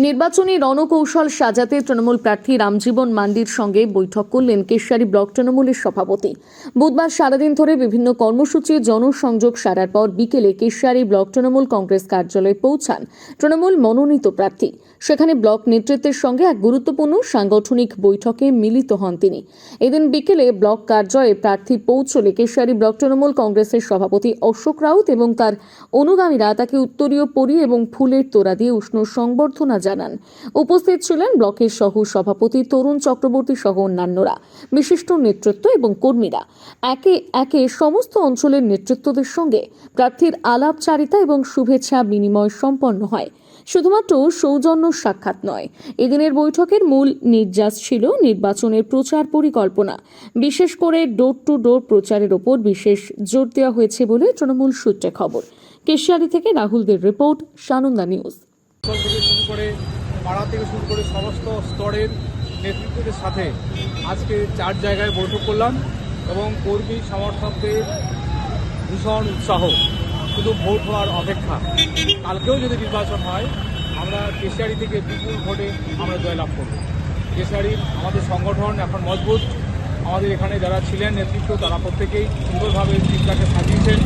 নির্বাচনী রণকৌশল সাজাতে তৃণমূল প্রার্থী রামজীবন মান্ডির সঙ্গে বৈঠক করলেন কেশিয়ারি ব্লক তৃণমূলের সভাপতি। বুধবার সারাদিন ধরে বিভিন্ন কর্মসূচি জনসংযোগ সারার পর বিকেলে কেশিয়ারি ব্লক তৃণমূল কংগ্রেস কার্যালয়ে পৌঁছান তৃণমূল মনোনীত প্রার্থী। সেখানে ব্লক নেতৃত্বের সঙ্গে এক গুরুত্বপূর্ণ সাংগঠনিক বৈঠকে মিলিত হন তিনি। এদিন বিকেলে ব্লক কার্যালয়ে প্রার্থী পৌঁছলে কেশিয়ারি ব্লক তৃণমূল কংগ্রেসের সভাপতি অশোক রাউত এবং তার অনুগামীরা তাকে উত্তরীয় পরি এবং ফুলের তোড়া দিয়ে উষ্ণ সংবর্ধনা জানান। উপস্থিত ছিলেন ব্লকের সহ সভাপতি তরুণ চক্রবর্তী সহ অন্যান্যরা, বিশিষ্ট নেতৃত্ব এবং কর্মীরা। একে একে সমস্ত অঞ্চলের নেতৃত্বদের সঙ্গে প্রার্থীর আলাপচারিতা এবং শুভেচ্ছা বিনিময় সম্পন্ন হয়। শুধুমাত্র সৌজন্য সাক্ষাৎ নয়, এদিনের বৈঠকের মূল নির্যাস ছিল নির্বাচনের প্রচার পরিকল্পনা। বিশেষ করে ডোর টু ডোর প্রচারের ওপর বিশেষ জোর দেওয়া হয়েছে বলে তৃণমূল সূত্রে খবর। কেশিয়ারি থেকে রাহুলদের রিপোর্ট, সানন্দা নিউজ। থেকে শুরু করে পাড়া থেকে শুরু করে সমস্ত স্তরের নেতৃত্বদের সাথে আজকে 4 জায়গায় বৈঠক করলাম এবং কর্মী সমর্থকদের ভীষণ উৎসাহ, শুধু ভোট হওয়ার অপেক্ষা। কালকেও যদি নির্বাচন হয়, আমরা কেশিয়ারি থেকে বিপুল ভোটে আমরা জয়লাভ করব। কেশিয়ারির আমাদের সংগঠন এখন মজবুত। আমাদের এখানে যারা ছিলেন নেতৃত্ব, তারা প্রত্যেকেই সুন্দরভাবে চিন্তাকে সাজিয়েছেন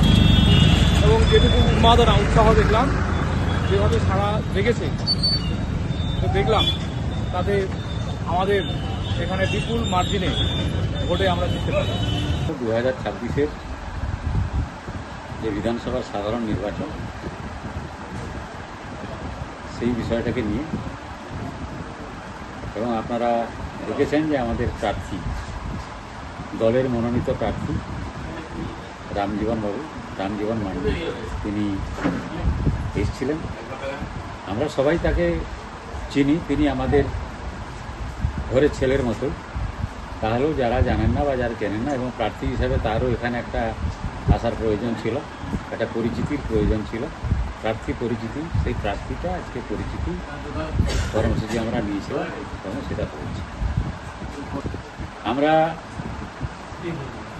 এবং যেটুকু উন্মাদনা উৎসাহ দেখলাম, যেভাবে সারা লেগেছে দেখলাম, তাতে আমাদের এখানে বিপুল মার্জিনে ভোটে আমরা জিততে পারি। 2026-এর যে বিধানসভার সাধারণ নির্বাচন, সেই বিষয়টাকে নিয়ে, এবং আপনারা দেখেছেন যে আমাদের প্রার্থী, দলের মনোনীত প্রার্থী রামজীবন মান্ডি, তিনি এসেছিলেন। আমরা সবাই তাকে চিনি, তিনি আমাদের ঘরের ছেলের মতো। তাহলেও যারা জানেন না বা যারা চেনেন না, এবং প্রার্থী হিসাবে তারও এখানে একটা আসার প্রয়োজন ছিল, একটা পরিচিতির প্রয়োজন ছিল, প্রার্থী পরিচিতি। সেই প্রার্থীটা আজকে পরিচিতি কর্মসূচি আমরা নিয়েছিলাম এবং সেটা করেছি। আমরা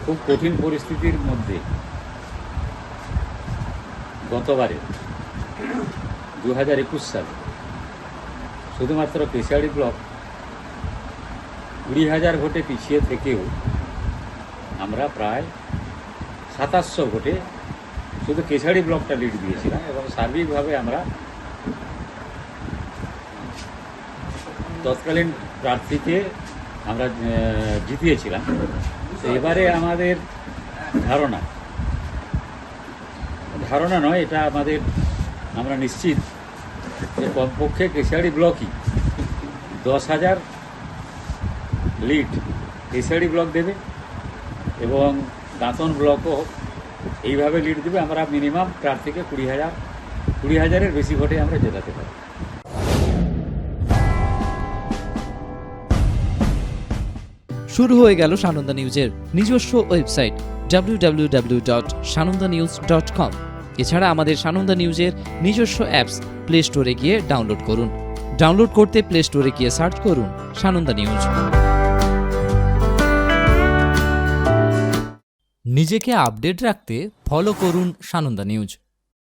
খুব কঠিন পরিস্থিতির মধ্যে গতবারে 2021 সালে শুধুমাত্র কেশিয়ারি ব্লক 20,000 ভোটে পিছিয়ে থেকেও আমরা প্রায় 2700 ভোটে শুধু কেশিয়ারি ব্লকটা লিড দিয়েছিলাম এবং সার্বিকভাবে আমরা তৎকালীন প্রার্থীকে আমরা জিতিয়েছিলাম। তো এবারে আমাদের ধারণা নয়, এটা আমরা নিশ্চিত যে কমপক্ষে কেশিয়ারি ব্লকই 10,000 লিড কেশিয়ারি ব্লক দেবে এবং দাঁতন ব্লকও এইভাবে লিড দেবে। আমরা মিনিমাম প্রার্থীকে 20,000-এর বেশি ভোটে আমরা জেতাতে পারি। শুরু হয়ে গেল সানন্দা নিউজের নিজস্ব ওয়েবসাইট www.sanondanews.com। এছাড়া আমাদের সানন্দা নিউজের নিজস্ব অ্যাপস প্লে স্টোরে গিয়ে ডাউনলোড করুন। ডাউনলোড করতে প্লে স্টোরে গিয়ে সার্চ করুন সানন্দা নিউজ। নিজেকে আপডেট রাখতে ফলো করুন সানন্দা নিউজ।